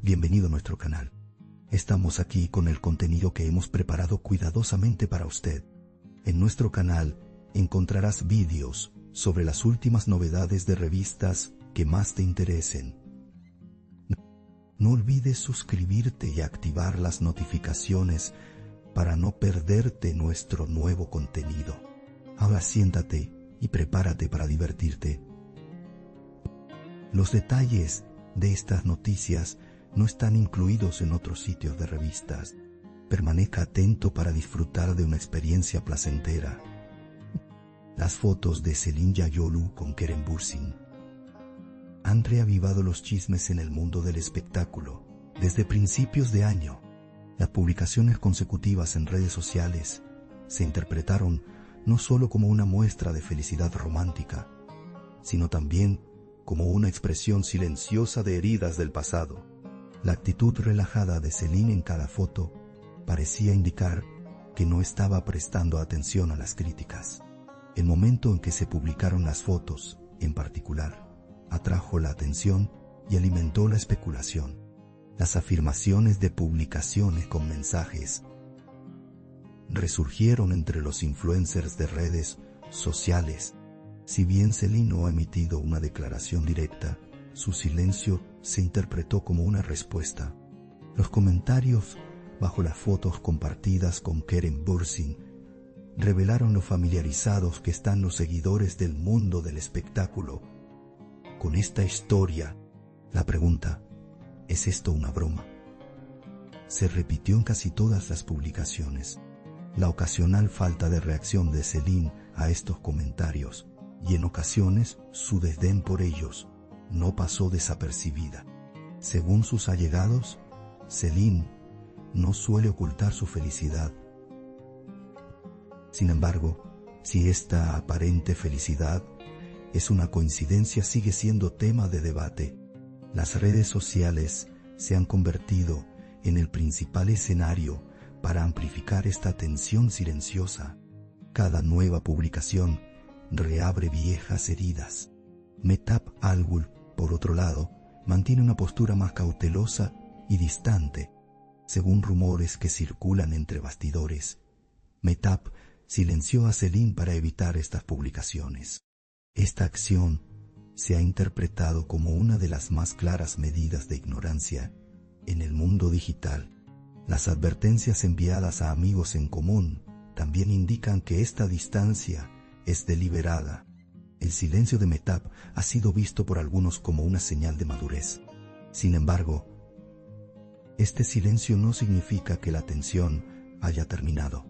Bienvenido a nuestro canal. Estamos aquí con el contenido que hemos preparado cuidadosamente para usted. En nuestro canal encontrarás vídeos sobre las últimas novedades de revistas que más te interesen. No olvides suscribirte y activar las notificaciones para no perderte nuestro nuevo contenido. Ahora siéntate y prepárate para divertirte. Los detalles de estas noticias no están incluidos en otros sitios de revistas. Permanezca atento para disfrutar de una experiencia placentera. Las fotos de Celine Yayolu con Keren Bürsin han reavivado los chismes en el mundo del espectáculo. Desde principios de año, las publicaciones consecutivas en redes sociales se interpretaron no solo como una muestra de felicidad romántica, sino también como una expresión silenciosa de heridas del pasado. La actitud relajada de Celine en cada foto parecía indicar que no estaba prestando atención a las críticas. El momento en que se publicaron las fotos, en particular, atrajo la atención y alimentó la especulación. Las afirmaciones de publicaciones con mensajes resurgieron entre los influencers de redes sociales. Si bien Celine no ha emitido una declaración directa, su silencio se interpretó como una respuesta. Los comentarios bajo las fotos compartidas con Keren Bürsin revelaron lo familiarizados que están los seguidores del mundo del espectáculo con esta historia. La pregunta, ¿es esto una broma?, se repitió en casi todas las publicaciones. La ocasional falta de reacción de Celine a estos comentarios, y en ocasiones su desdén por ellos, no pasó desapercibida. Según sus allegados, Celine no suele ocultar su felicidad. Sin embargo, si esta aparente felicidad es una coincidencia, sigue siendo tema de debate. Las redes sociales se han convertido en el principal escenario para amplificar esta tensión silenciosa. Cada nueva publicación reabre viejas heridas. Mehtap Alghoul, por otro lado, mantiene una postura más cautelosa y distante. Según rumores que circulan entre bastidores, Mehtap silenció a Celine para evitar estas publicaciones. Esta acción se ha interpretado como una de las más claras medidas de ignorancia en el mundo digital. Las advertencias enviadas a amigos en común también indican que esta distancia es deliberada. El silencio de Mehtap ha sido visto por algunos como una señal de madurez. Sin embargo, este silencio no significa que la tensión haya terminado.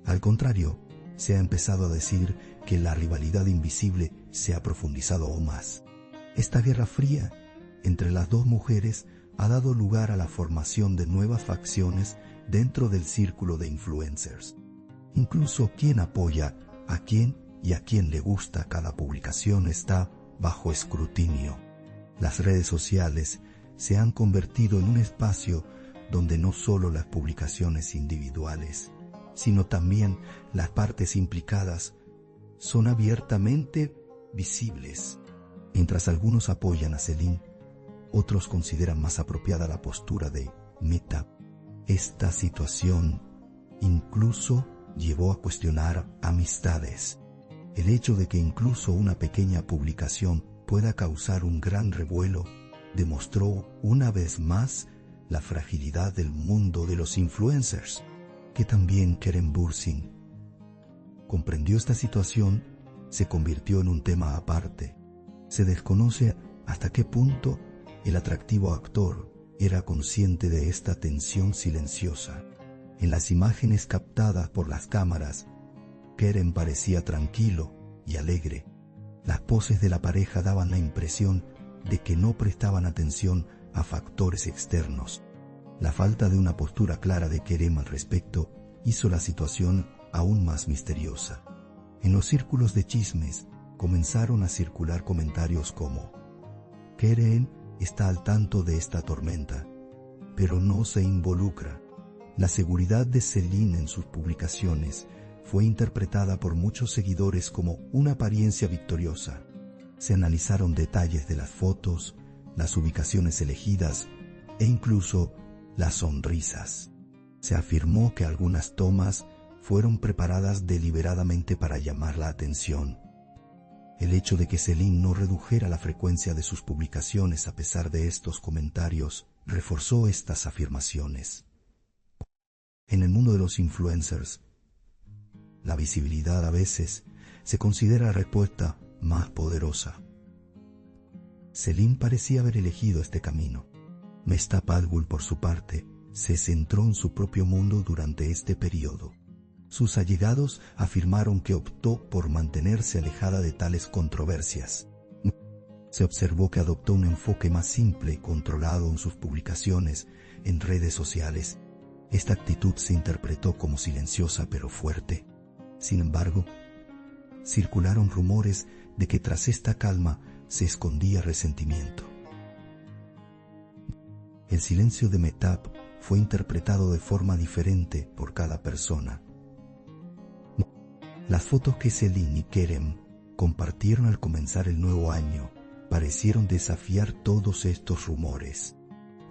Al contrario, se ha empezado a decir que la rivalidad invisible se ha profundizado aún más. Esta guerra fría entre las dos mujeres ha dado lugar a la formación de nuevas facciones dentro del círculo de influencers. Incluso quien apoya a quién y a quien le gusta cada publicación está bajo escrutinio. Las redes sociales se han convertido en un espacio donde no solo las publicaciones individuales, sino también las partes implicadas son abiertamente visibles. Mientras algunos apoyan a Celine, otros consideran más apropiada la postura de Mehtap. Esta situación incluso llevó a cuestionar amistades. El hecho de que incluso una pequeña publicación pueda causar un gran revuelo demostró una vez más la fragilidad del mundo de los influencers, que también Keren Bürsin comprendió esta situación, se convirtió en un tema aparte. Se desconoce hasta qué punto el atractivo actor era consciente de esta tensión silenciosa. En las imágenes captadas por las cámaras, Keren parecía tranquilo y alegre. Las poses de la pareja daban la impresión de que no prestaban atención a factores externos. La falta de una postura clara de Keren al respecto hizo la situación aún más misteriosa. En los círculos de chismes comenzaron a circular comentarios como: Keren está al tanto de esta tormenta, pero no se involucra. La seguridad de Celine en sus publicaciones fue interpretada por muchos seguidores como una apariencia victoriosa. Se analizaron detalles de las fotos, las ubicaciones elegidas e incluso las sonrisas. Se afirmó que algunas tomas fueron preparadas deliberadamente para llamar la atención. El hecho de que Celine no redujera la frecuencia de sus publicaciones a pesar de estos comentarios reforzó estas afirmaciones. En el mundo de los influencers, la visibilidad a veces se considera la respuesta más poderosa. Celine parecía haber elegido este camino. Mehtab Alghoul, por su parte, se centró en su propio mundo durante este periodo. Sus allegados afirmaron que optó por mantenerse alejada de tales controversias. Se observó que adoptó un enfoque más simple y controlado en sus publicaciones en redes sociales. Esta actitud se interpretó como silenciosa pero fuerte. Sin embargo, circularon rumores de que tras esta calma se escondía resentimiento. El silencio de Mehtab fue interpretado de forma diferente por cada persona. Las fotos que Celine y Kerem compartieron al comenzar el nuevo año parecieron desafiar todos estos rumores.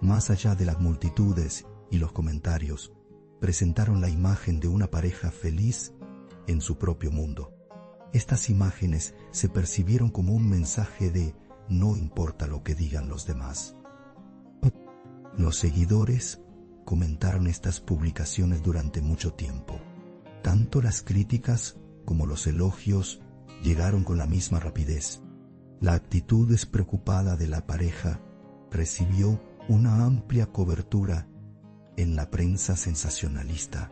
Más allá de las multitudes y los comentarios, presentaron la imagen de una pareja feliz en su propio mundo. Estas imágenes se percibieron como un mensaje de no importa lo que digan los demás. Los seguidores comentaron estas publicaciones durante mucho tiempo. Tanto las críticas como los elogios llegaron con la misma rapidez. La actitud despreocupada de la pareja recibió una amplia cobertura en la prensa sensacionalista.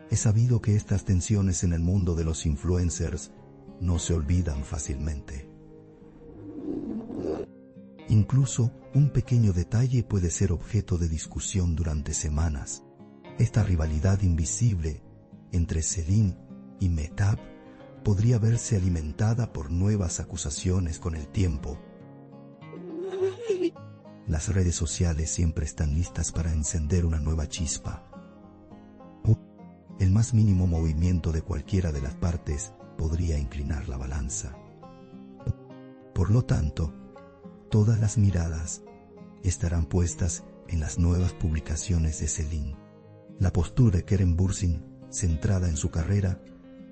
Es sabido que estas tensiones en el mundo de los influencers no se olvidan fácilmente. Incluso un pequeño detalle puede ser objeto de discusión durante semanas. Esta rivalidad invisible entre Celine y Mehtab podría verse alimentada por nuevas acusaciones con el tiempo. Las redes sociales siempre están listas para encender una nueva chispa. El más mínimo movimiento de cualquiera de las partes podría inclinar la balanza. Por lo tanto, todas las miradas estarán puestas en las nuevas publicaciones de Celine. La postura de Kerem Bürsin, centrada en su carrera,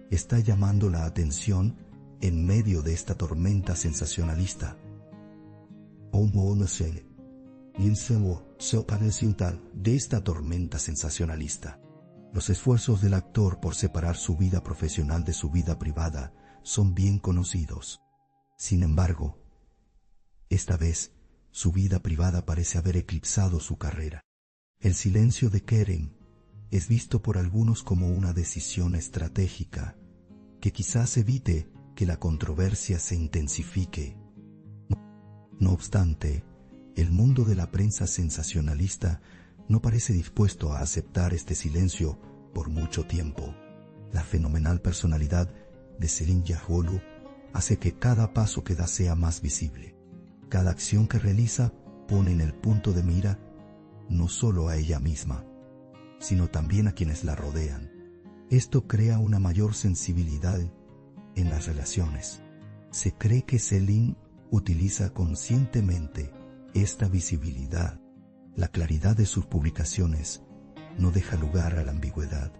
está llamando la atención en medio de esta tormenta sensacionalista. De esta tormenta sensacionalista. Los esfuerzos del actor por separar su vida profesional de su vida privada son bien conocidos. Sin embargo, esta vez su vida privada parece haber eclipsado su carrera. El silencio de Kerem es visto por algunos como una decisión estratégica que quizás evite que la controversia se intensifique. No obstante, el mundo de la prensa sensacionalista no parece dispuesto a aceptar este silencio por mucho tiempo. La fenomenal personalidad de Celine Dion hace que cada paso que da sea más visible. Cada acción que realiza pone en el punto de mira no solo a ella misma, sino también a quienes la rodean. Esto crea una mayor sensibilidad en las relaciones. Se cree que Celine utiliza conscientemente esta visibilidad. La claridad de sus publicaciones no deja lugar a la ambigüedad.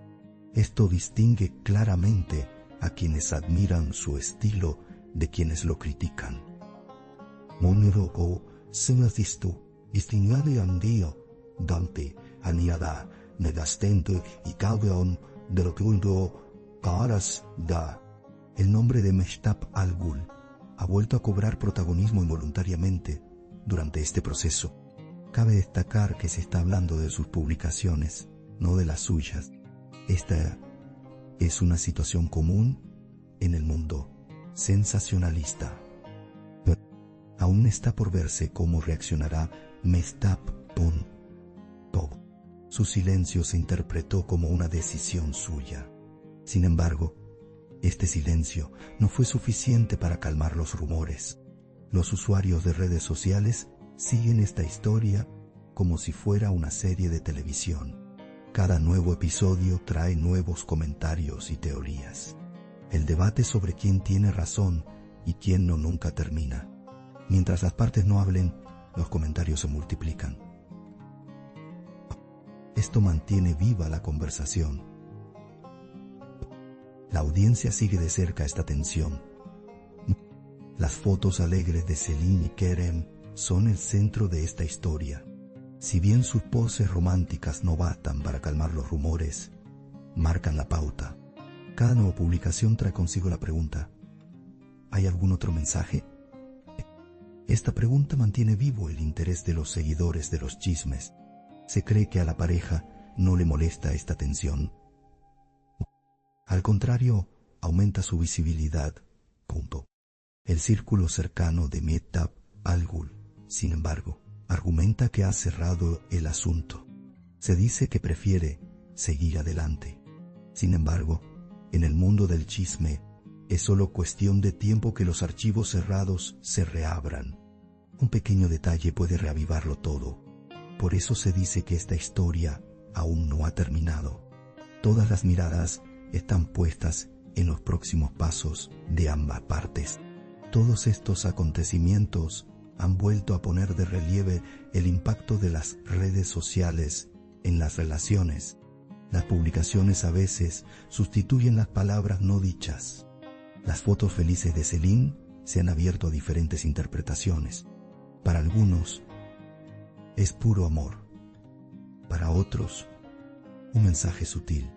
Esto distingue claramente a quienes admiran su estilo de quienes lo critican. El nombre de Mehtab Alghoul ha vuelto a cobrar protagonismo involuntariamente durante este proceso. Cabe destacar que se está hablando de sus publicaciones, no de las suyas. Esta es una situación común en el mundo sensacionalista. Pero aún está por verse cómo reaccionará Mehtab con todo. Su silencio se interpretó como una decisión suya. Sin embargo, este silencio no fue suficiente para calmar los rumores. Los usuarios de redes sociales siguen esta historia como si fuera una serie de televisión. Cada nuevo episodio trae nuevos comentarios y teorías. El debate sobre quién tiene razón y quién no nunca termina. Mientras las partes no hablen, los comentarios se multiplican. Esto mantiene viva la conversación. La audiencia sigue de cerca esta tensión. Las fotos alegres de Celine y Kerem son el centro de esta historia. Si bien sus poses románticas no bastan para calmar los rumores, marcan la pauta. Cada nueva publicación trae consigo la pregunta: ¿hay algún otro mensaje? Esta pregunta mantiene vivo el interés de los seguidores de los chismes. Se cree que a la pareja no le molesta esta tensión. Al contrario, aumenta su visibilidad. El círculo cercano de Mehtab Al-Ghul, sin embargo, argumenta que ha cerrado el asunto. Se dice que prefiere seguir adelante. Sin embargo, en el mundo del chisme, es solo cuestión de tiempo que los archivos cerrados se reabran. Un pequeño detalle puede reavivarlo todo. Por eso se dice que esta historia aún no ha terminado. Todas las miradas están puestas en los próximos pasos de ambas partes. Todos estos acontecimientos han vuelto a poner de relieve el impacto de las redes sociales en las relaciones. Las publicaciones a veces sustituyen las palabras no dichas. Las fotos felices de Celine se han abierto a diferentes interpretaciones. Para algunos, es puro amor. Para otros, un mensaje sutil.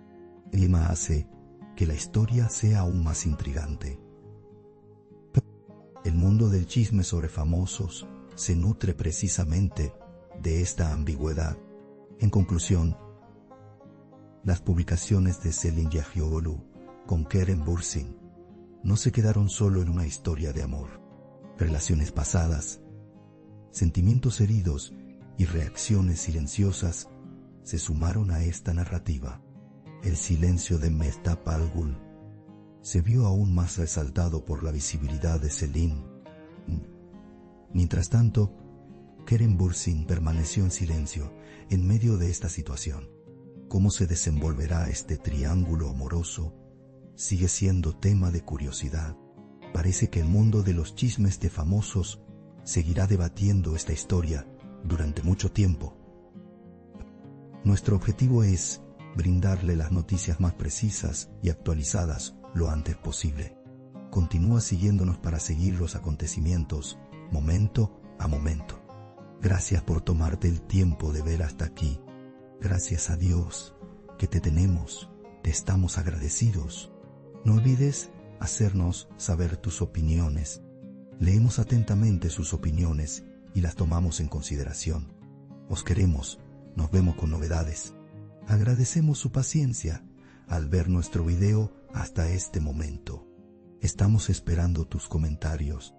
El clima hace que la historia sea aún más intrigante. El mundo del chisme sobre famosos se nutre precisamente de esta ambigüedad. En conclusión, las publicaciones de Celine Giangiolou con Kerem Bürsin no se quedaron solo en una historia de amor. Relaciones pasadas, sentimientos heridos y reacciones silenciosas se sumaron a esta narrativa. El silencio de Mehtab Al-Ghul se vio aún más resaltado por la visibilidad de Celine. Mientras tanto, Kerem Bürsin permaneció en silencio en medio de esta situación. ¿Cómo se desenvolverá este triángulo amoroso? Sigue siendo tema de curiosidad. Parece que el mundo de los chismes de famosos seguirá debatiendo esta historia durante mucho tiempo. Nuestro objetivo es brindarle las noticias más precisas y actualizadas lo antes posible. Continúa siguiéndonos para seguir los acontecimientos momento a momento. Gracias por tomarte el tiempo de ver hasta aquí. Gracias a Dios que te tenemos, te estamos agradecidos. No olvides hacernos saber tus opiniones. Leemos atentamente sus opiniones y las tomamos en consideración. Os queremos, nos vemos con novedades. Agradecemos su paciencia al ver nuestro video hasta este momento. Estamos esperando tus comentarios.